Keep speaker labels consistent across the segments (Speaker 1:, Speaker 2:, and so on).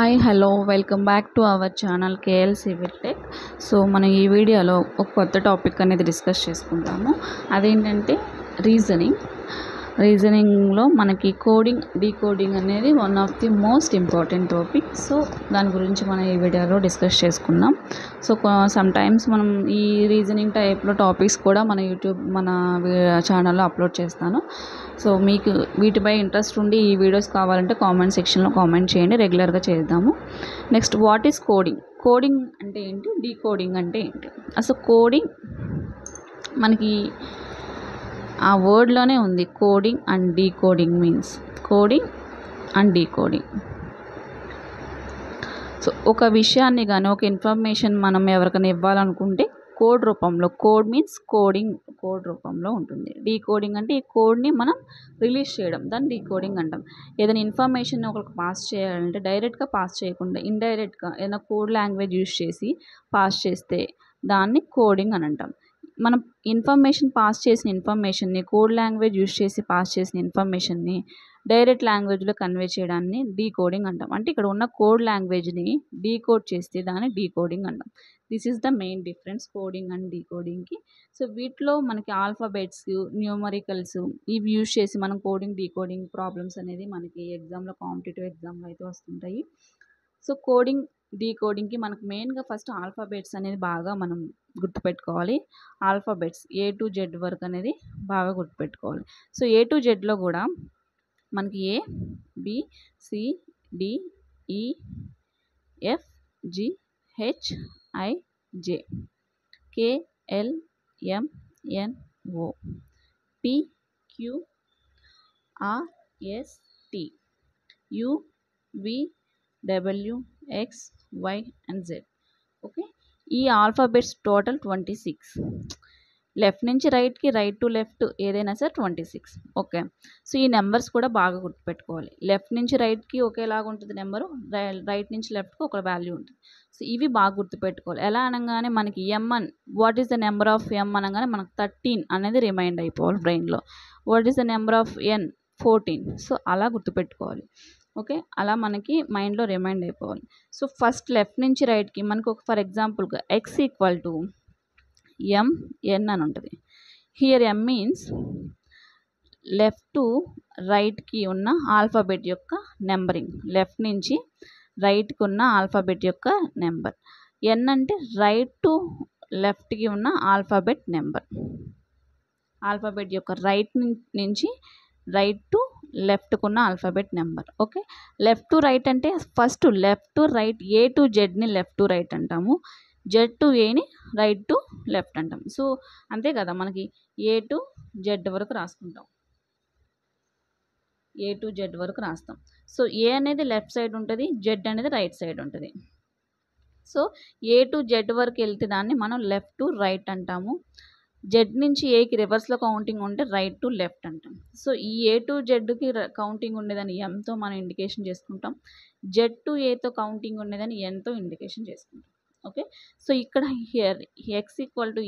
Speaker 1: Hi hello welcome back to our channel KLC విట్టెక్. So మనం ఈ వీడియోలో ఒక కొత్త టాపిక్ అనేది డిస్కస్ చేసుకుంటాము. అదేంటంటే రీజనింగ్లో మనకి కోడింగ్ డీకోడింగ్ అనేది one of the most important topic. So దాని గురించి మనం ఈ వీడియోలో డిస్కస్ చేసుకుందాం. సో సమ్ టైమ్స్ మనం ఈ రీజనింగ్ టైప్లో టాపిక్స్ కూడా మన ఛానల్లో అప్లోడ్ చేస్తాను. సో మీకు వీటిపై ఇంట్రెస్ట్ ఉండి ఈ వీడియోస్ కావాలంటే కామెంట్ సెక్షన్లో కామెంట్ చేయండి, రెగ్యులర్గా చేద్దాము. Next, what is coding? Coding అంటే ఏంటి, డీకోడింగ్ అంటే ఏంటి? అసలు కోడింగ్ మనకి ఆ వర్డ్లోనే ఉంది. Coding and decoding means coding and decoding. So ఒక విషయాన్ని కానీ ఒక ఇన్ఫర్మేషన్ మనం ఎవరికైనా ఇవ్వాలనుకుంటే కోడ్ రూపంలో, కోడ్ మీన్స్ కోడ్ రూపంలో ఉంటుంది. డీకోడింగ్ అంటే ఈ కోడ్ని మనం రిలీజ్ చేయడం, దాన్ని డీకోడింగ్ అంటాం. ఏదైనా ఇన్ఫర్మేషన్ ఒకరికి పాస్ చేయాలంటే డైరెక్ట్గా పాస్ చేయకుండా ఇండైరెక్ట్గా ఏదైనా కోడ్ లాంగ్వేజ్ యూజ్ చేసి పాస్ చేస్తే దాన్ని కోడింగ్ అని అంటాం. మనం ఇన్ఫర్మేషన్ పాస్ చేసిన ఇన్ఫర్మేషన్ని, కోడ్ లాంగ్వేజ్ యూజ్ చేసి పాస్ చేసిన ఇన్ఫర్మేషన్ని డైరెక్ట్ లాంగ్వేజ్లో కన్వే చేయడాన్ని డీకోడింగ్ అంటాం. అంటే ఇక్కడ ఉన్న కోడ్ లాంగ్వేజ్ని డీకోడ్ చేస్తే దాన్ని డీకోడింగ్ అంటాం. This is the main difference coding and డీకోడింగ్కి. సో వీటిలో మనకి ఆల్ఫాబెట్స్, న్యూమరికల్స్ ఇవి యూజ్ చేసి మనం కోడింగ్ డీకోడింగ్ ప్రాబ్లమ్స్ అనేది మనకి ఎగ్జామ్లో, కాంపిటేటివ్ ఎగ్జామ్లో అయితే వస్తుంటాయి. సో కోడింగ్ డీకోడింగ్కి మనకు మెయిన్గా ఫస్ట్ ఆల్ఫాబెట్స్ అనేది బాగా మనం గుర్తుపెట్టుకోవాలి. ఆల్ఫాబెట్స్ A to Z వరకు అనేది బాగా గుర్తుపెట్టుకోవాలి. సో A to Zలో కూడా మనకి A, B, C, D, E, F, G, H, I, J, K, L, M, N, O, P, Q, R, S, T, U, V, W, X, Y and Z. Okay, ఈ alphabets total 26. Left నుంచి రైట్కి, right to left ఏదైనా సరే 26. Okay, so ఈ numbers కూడా బాగా గుర్తుపెట్టుకోవాలి. Left నుంచి రైట్కి ఒకేలాగా ఉంటుంది నెంబరు, రైట్ నుంచి లెఫ్ట్కి ఒక వాల్యూ ఉంటుంది. సో ఇవి బాగా గుర్తుపెట్టుకోవాలి. ఎలా అనగానే మనకి M1, what is the number of M అనగానే మనకు 13 అనేది రిమైండ్ అయిపోవాలి బ్రెయిన్లో. What is the number of N, 14. So అలా గుర్తుపెట్టుకోవాలి. ఓకే, అలా మనకి మైండ్లో రిమైండ్ అయిపోవాలి. సో ఫస్ట్ లెఫ్ట్ నుంచి రైట్కి మనకు ఒక ఫర్ ఎగ్జాంపుల్గా x ఈక్వల్ టు MN అని ఉంటుంది. Here M means left to రైట్కి ఉన్న ఆల్ఫాబెట్ యొక్క నెంబరింగ్, లెఫ్ట్ నుంచి రైట్కి ఉన్న ఆల్ఫాబెట్ యొక్క నెంబర్. N అంటే రైట్ టు లెఫ్ట్కి ఉన్న ఆల్ఫాబెట్ నెంబర్, ఆల్ఫాబెట్ యొక్క రైట్ నుంచి రైట్ టు లెఫ్ట్కు ఉన్న alphabet number. Okay, left to right అంటే first left to right, A to Zని లెఫ్ట్ టు రైట్ అంటాము, Z to Aని రైట్ టు లెఫ్ట్ అంటాం. సో అంతే కదా, మనకి A to Z వరకు రాసుకుంటాం, A to Z వరకు రాస్తాం. సో A అనేది లెఫ్ట్ సైడ్ ఉంటుంది, Z అనేది రైట్ సైడ్ ఉంటుంది. సో A to Z వరకు వెళ్తే దాన్ని మనం లెఫ్ట్ టు రైట్ అంటాము. Z నుంచి Aకి రివర్స్లో కౌంటింగ్ ఉంటే రైట్ టు లెఫ్ట్ అంటాం. సో ఈ A to Zకి కౌంటింగ్ ఉండేదాన్ని Mతో మనం ఇండికేషన్ చేసుకుంటాం, Z to Aతో కౌంటింగ్ ఉండేదాన్ని Nతో ఇండికేషన్ చేసుకుంటాం. ఓకే, సో ఇక్కడ here x equal to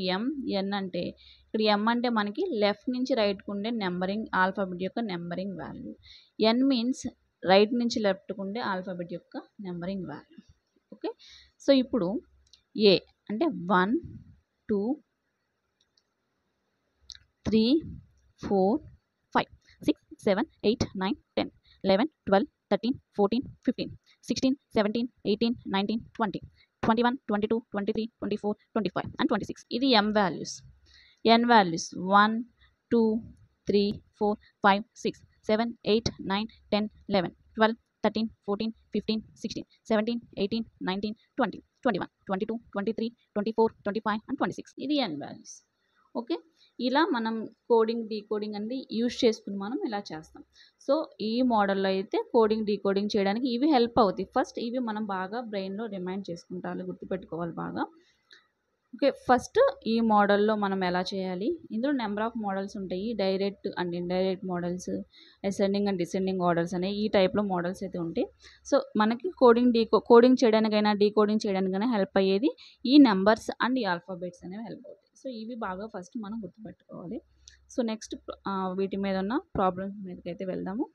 Speaker 1: N అంటే ఇక్కడ M అంటే మనకి లెఫ్ట్ నుంచి రైట్కి ఉండే నెంబరింగ్, ఆల్ఫాబెట్ యొక్క numbering value. N means right నుంచి లెఫ్ట్కి ఉండే ఆల్ఫాబెట్ యొక్క నెంబరింగ్ వాల్యూ. ఓకే, సో ఇప్పుడు A అంటే 1, 2, 3, 4, 5, 6, 7, 8, 9, 10, 11, 12, 13, 14, 15, 16, 17, 18, 19, 20, 21, 22, 23, 24, 25 and 26. ఇది M values. N values 1, 2, 3, 4, 5, 6, 7, 8, 9, 10, 11, 12, 13, 14, 15, 16, 17, 18, 19, 20, 21, 22, 23, 24, 25 and 26. ఇది N వాల్యూస్. ఓకే, ఇలా మనం కోడింగ్ డీకోడింగ్ అనేది యూజ్ చేసుకుని మనం ఇలా చేస్తాం. సో ఈ మోడల్లో అయితే కోడింగ్ డీకోడింగ్ చేయడానికి ఇవి హెల్ప్ అవుతాయి. ఫస్ట్ ఇవి మనం బాగా బ్రెయిన్లో రిమైండ్ చేసుకుంటారు, గుర్తుపెట్టుకోవాలి బాగా. ఓకే, ఫస్ట్ ఈ మోడల్లో మనం ఎలా చేయాలి, ఇందులో నెంబర్ ఆఫ్ మోడల్స్ ఉంటాయి, direct and indirect models, ascending and descending orders అనే ఈ టైప్లో మోడల్స్ అయితే ఉంటాయి. సో మనకి కోడింగ్ చేయడానికైనా డీకోడింగ్ చేయడానికైనా హెల్ప్ అయ్యేది ఈ నెంబర్స్ అండ్ ఈ ఆల్ఫాబెట్స్ అనేవి హెల్ప్ అవుతాయి. సో ఇవి బాగా ఫస్ట్ మనం గుర్తుపెట్టుకోవాలి. సో నెక్స్ట్ వీటి మీద ఉన్న ప్రాబ్లమ్స్ మీదకైతే వెళ్దాము.